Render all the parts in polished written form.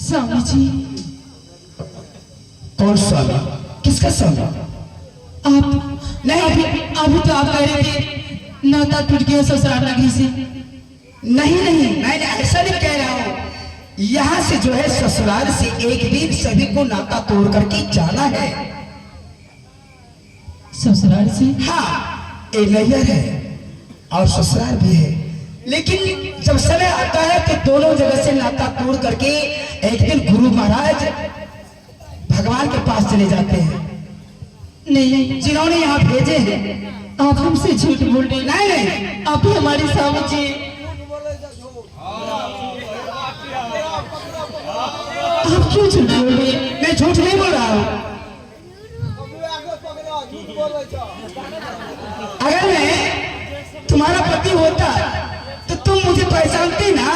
स्वामी जी। कौन स्वामी? किसका स्वामी? आप नहीं, अभी तो आप कह रहे थे नाता टूट गया ससुराल नगरी से। नहीं नहीं, मैंने ऐसा नहीं कह रहा हूँ। यहाँ से जो है ससुराल से एक दिन सभी को नाता तोड़ करके जाना है। ससुराल से? हाँ, एक नैहर है और ससुराल भी है, लेकिन जब समय आता है तो दोनों जगह से नाता तोड़ करके एक दिन गुरु महाराज भगवान के पास चले जाते हैं। नहीं, जिन्होंने यहाँ भेजे हैं। आप हमसे झूठ बोल रहे हैं। नहीं नहीं, आप ही हमारे स्वामी जी। आप क्यों झूठ बोल रहे हैं? मैं झूठ नहीं बोल रहा हूँ। अगर मैं तुम्हारा पति होता तो तुम मुझे पहचानती ना।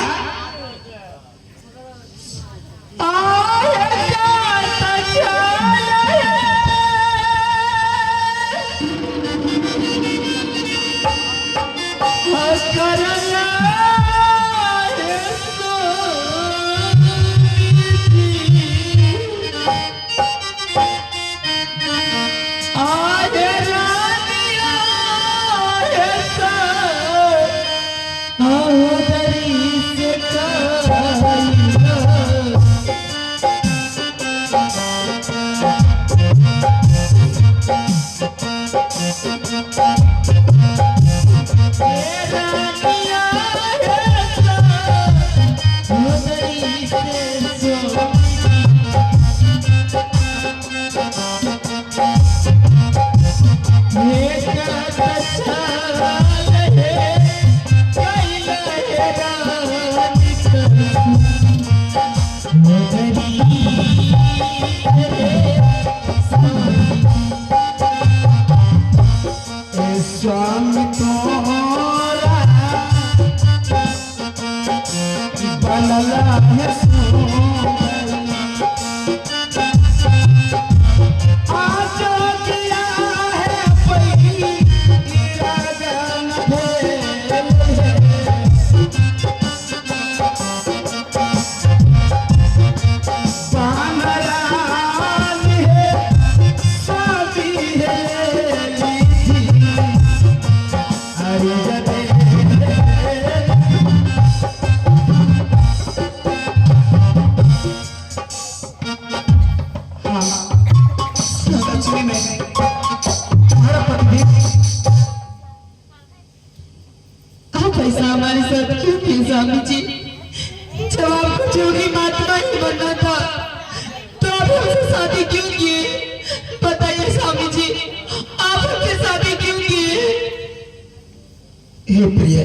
स्वामी तोरा बनला है हमारे साथ क्यों किए स्वामी जी? जब आपको जोगी महात्मा ही बनना था तो आप हमसे शादी क्यों किए? बताइए स्वामी जी, आप हमसे शादी क्यों किए? हे प्रिय,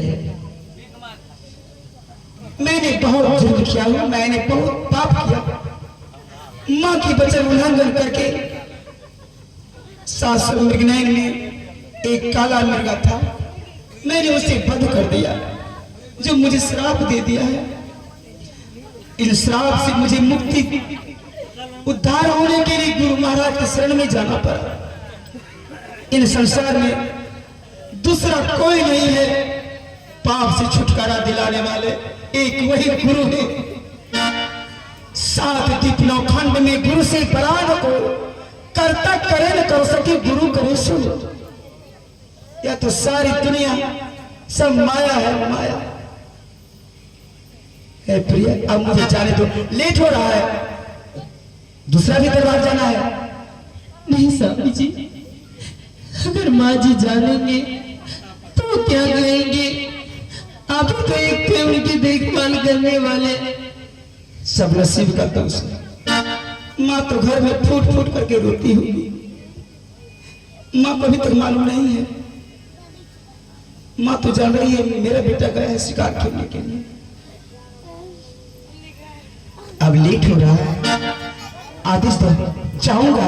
मैंने बहुत जुर्म किया हूँ, मैंने बहुत पाप किया। माँ की वचन उल्लंघन करके सासुर मृगनयन में एक काला मृगा था, मैंने उसे वध कर दिया, जो मुझे श्राप दे दिया है। इन श्राप से मुझे मुक्ति उद्धार होने के लिए गुरु महाराज के शरण में जाना पड़ा। इन संसार में दूसरा कोई नहीं है पाप से छुटकारा दिलाने वाले, एक वही गुरु है। 7 दीप 9 खंड में गुरु से प्राण को करता करे न कर सके गुरु करे सो। या तो सारी दुनिया सब माया है, माया है। प्रिय, अब मुझे जाने दो, लेट हो रहा है, दूसरा भी दरबार जाना है। नहीं स्वामी जी, अगर माँ जी जानेंगे तो क्या कहेंगे? आप तो एक थे उनकी देखभाल करने वाले। सब नसीब का दोष है। माँ तो घर में फूट फूट करके रोती होगी, माँ को अभी तक मालूम नहीं है। माँ तो जान रही है मेरा बेटा गया है शिकार खेलने के लिए। अब लेट हो रहा है, आदेश दो, जाऊंगा।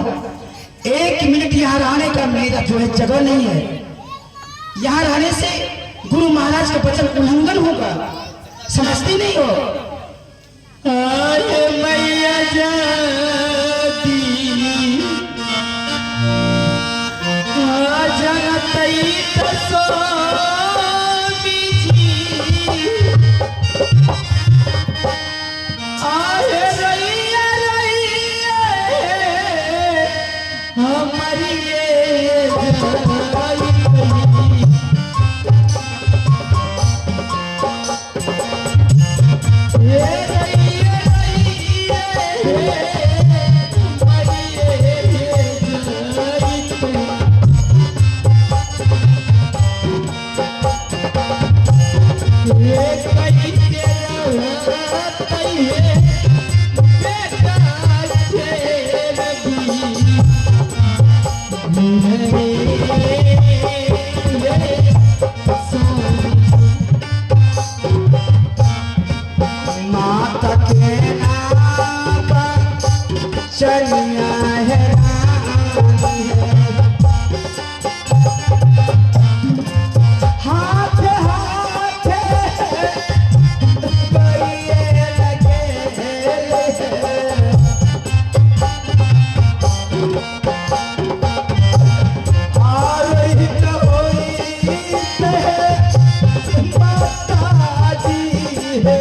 1 मिनट यहाँ रहने का मेरा जो है जगह नहीं है। यहाँ रहने से गुरु महाराज का वचन उल्लंघन होगा, समझती नहीं हो? मैया जाती जवानी है। हाथ हाथ करिए लगे आ रही माता जी है।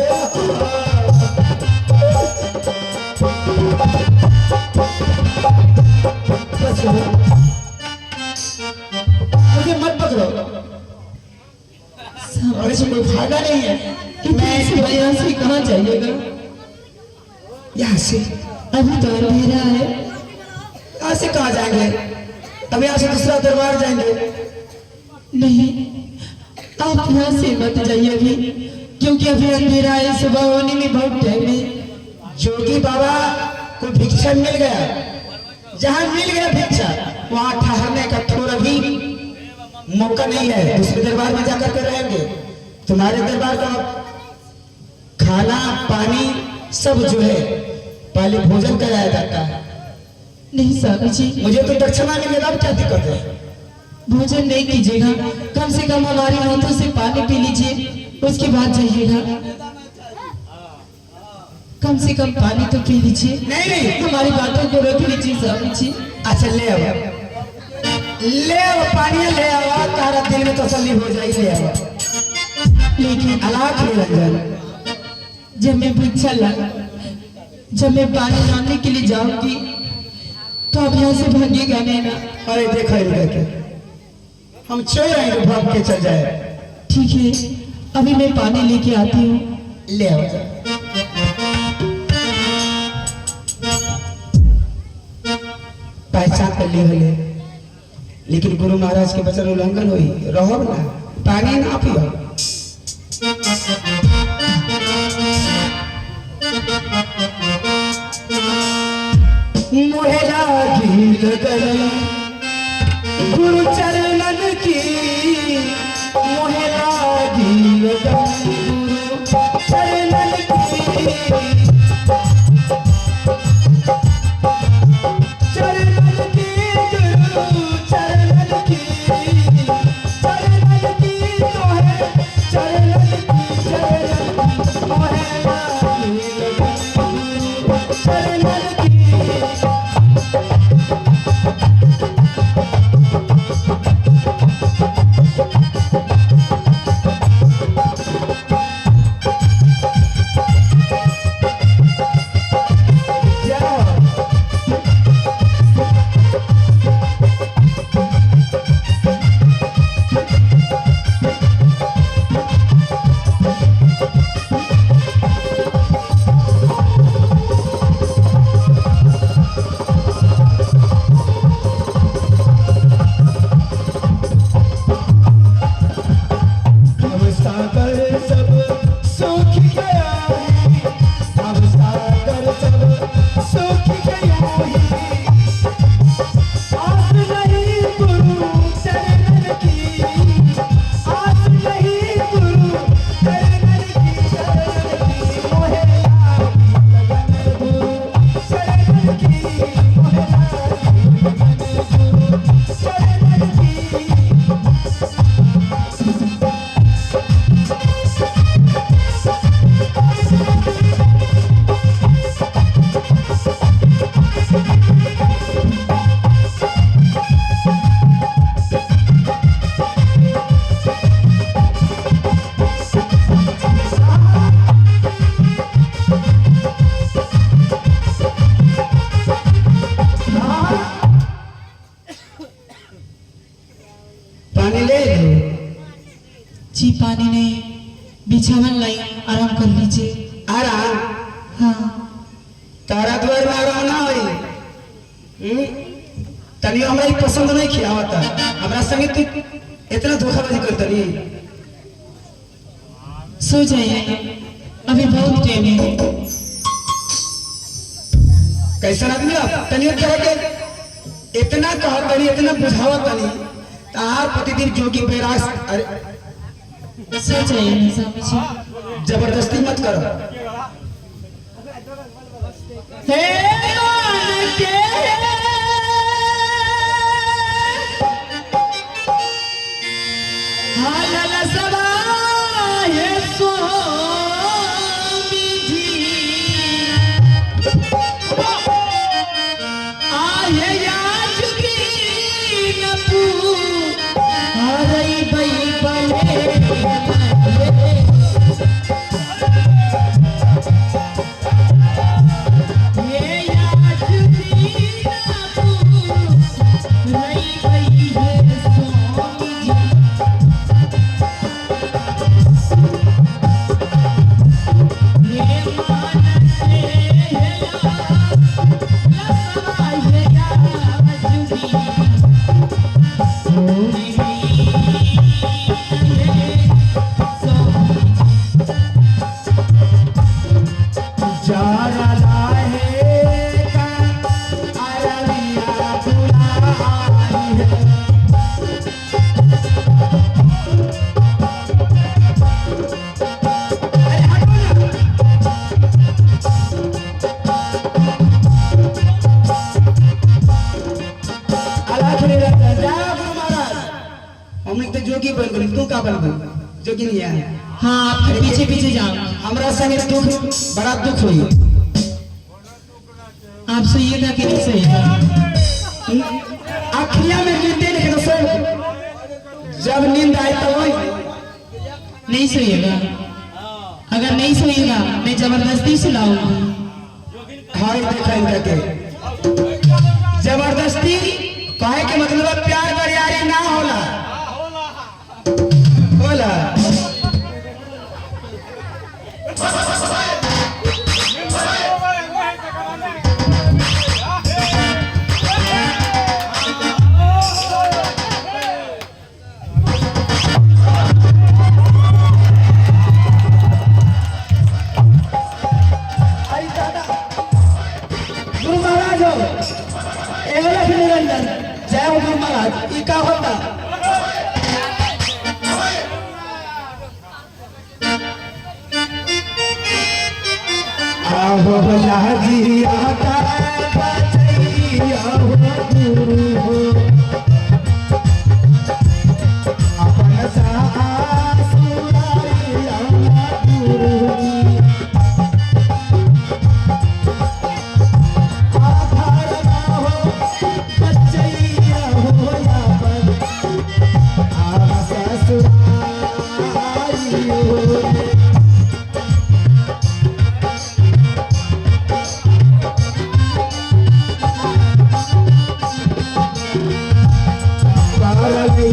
मुझे मत पकड़ो, और इसमें कोई फायदा नहीं है। मैं यहाँ से कहाँ जाइएगा? यहाँ से अभी तो अंधेरा है। यहाँ से कहाँ जाएंगे? अब यहाँ से दूसरा दरबार जाएंगे। नहीं, आप यहाँ से मत जाइए अभी, क्योंकि अभी अंधेरा है, सुबह होने में बहुत टाइम है। जोगी बाबा को भिक्षा मिल गया, जहाँ मिल गया भिक्षा वहाँ ठहरने का थोड़ा भी मौका नहीं है। दूसरे दरबार में जाकर के रहेंगे। तुम्हारे दरबार का खाना पानी सब जो है पहले भोजन कराया जाता है। नहीं स्वामी जी, मुझे तो दक्षिणा मिलेगा, अब क्या दिक्कत है? भोजन नहीं कीजिएगा, कम से कम हमारे हाथों से पानी पी लीजिए, उसके बाद जाइएगा। कम से कम पानी तो पी लीजिए। नहीं नहीं, हमारी बातों को रख लीजिए स्वामी जी। अच्छा ले आओ, ले आओ पानी ले आओ, तारा दिल में तसल्ली हो जाएगी। ले आओ, लेकिन अलाख निरंजन, जब मैं भिक्षा लगा, जब मैं पानी लाने के लिए जाऊंगी तो आप यहाँ से भागिएगा नहीं ना? अरे देखो इधर के, हम चल रहे हैं, भाग के चल जाए। ठीक है, अभी मैं पानी लेके आती हूँ। ले आओ जा। पहचान कर ली हले, लेकिन गुरु महाराज के वचन उल्लंघन हुई, रहो ना, पानी ना पियो। मोहे लागी लगन गुरु चरणन की, मोहे लागी लगन गुरु चरणन की। चरणन की गुरु चरणन की, चरणन की मोहे चरणन की, चरणन की मोहे लागी लगन गुरु चरणन की। जी पानी नहीं, बिछावन लाई, आराम कर लीजिए। आराम? हाँ। तारा द्वार में आराम ना होई। तनी हमरा पसंद नहीं किया होता, हमरा संगे तू इतना धोखाबाजी करता नहीं। सो जाइए, अभी बहुत टाइम है। कैसा आदमी आप? तनी कह के इतना कहा तनी, इतना बुझावा तनी, तार प्रतिदिन जोगी बैरास। अरे सो जाइए स्वामी जी, जबरदस्ती मत करो। हे मान के है याद की नपू अरे भाई बले ये याद की नपू रही भाई है स्वामी जी ये मानते हैं हमने तो जोगी बन गए, तू का बन गए? जोगी नहीं है। हाँ आपके पीछे पीछे जाओ हमरा संगे दुख बड़ा दुख हुई। आप सहिएगा कि नहीं सहिएगा अखिया में गिरते लेकिन तो सो जब नींद आए तो वही नहीं सहिएगा अगर नहीं सहिएगा मैं जबरदस्ती से लाऊंगी हाय देखा इनका के जबरदस्ती कहे के मतलब प्यार बरियारी ना होला होला जय हो गुरु महाराज ई का होता आहो लाजी आता बचैया हो गुरु हो अपन सासुरारिया गुरु जी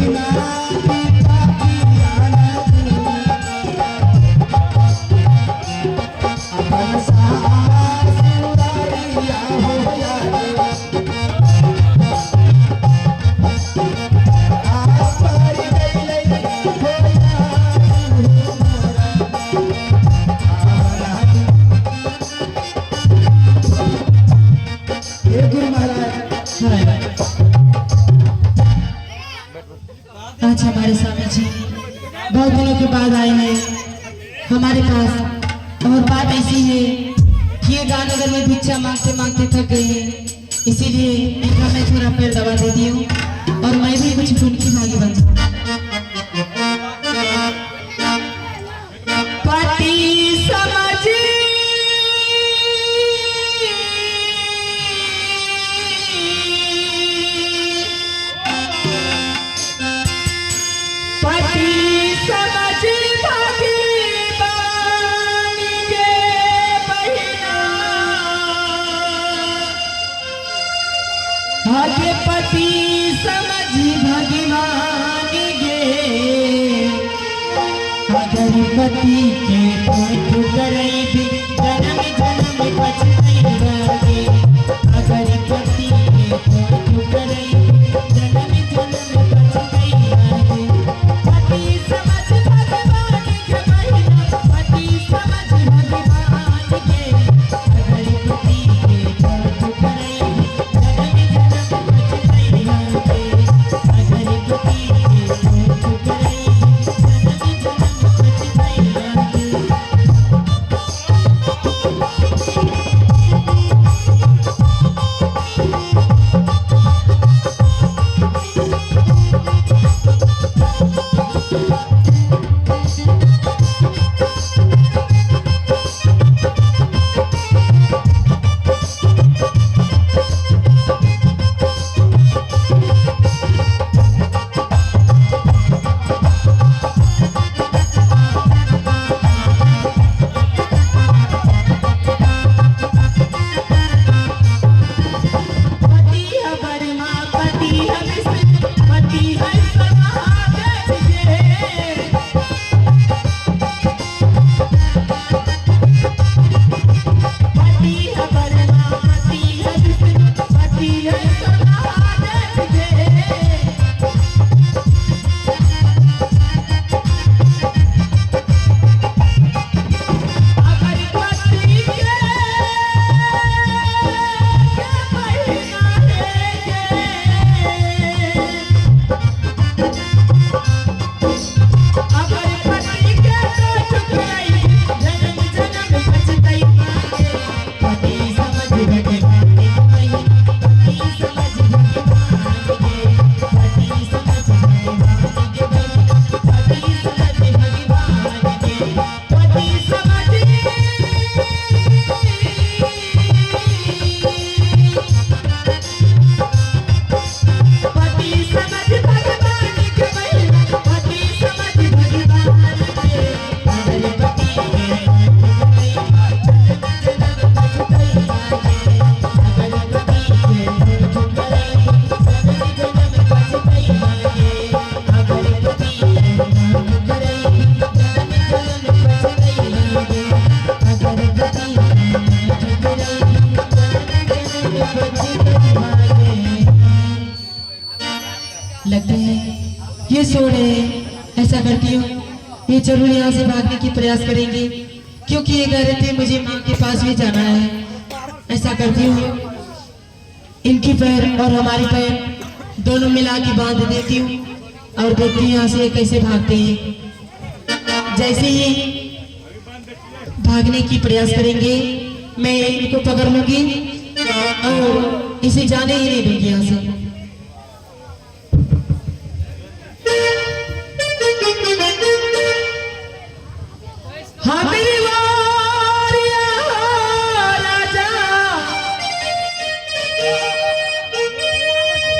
आज हमारे स्वामी जी बहुत दिनों के बाद आए हैं हमारे पास और बात ऐसी है कि ये गानगर में भिक्षा मांगते मांगते थक गए हैं इसीलिए इनका मैं थोड़ा पैर दबा दे दी हूँ और मैं भी कुछ खून की भागी बन जाऊँ पति समझ आगे पति समझी भगवान गे अगर पति के पेट करई भी जन्म जन्म पछताई बागे अगर पति के पेट करई जन्म जन्म पछताई बागे पति समझ भगवान के बहिना पति समझ भगवान के अगर पति के पेट करई लगते हैं ये सो रहे हैं। ऐसा करती हूँ ये जरूर यहाँ से भागने की प्रयास करेंगे, क्योंकि ये कह रहे थे मुझे माँ के पास भी जाना है। ऐसा करती हूँ इनकी पैर और हमारी पैर दोनों मिला के बांध देती हूँ और देखती हूँ यहाँ से कैसे भागते हैं। जैसे ही भागने की प्रयास करेंगे मैं इनको पकड़ लूंगी और इसे जाने ही नहीं दूंगी यहाँ से।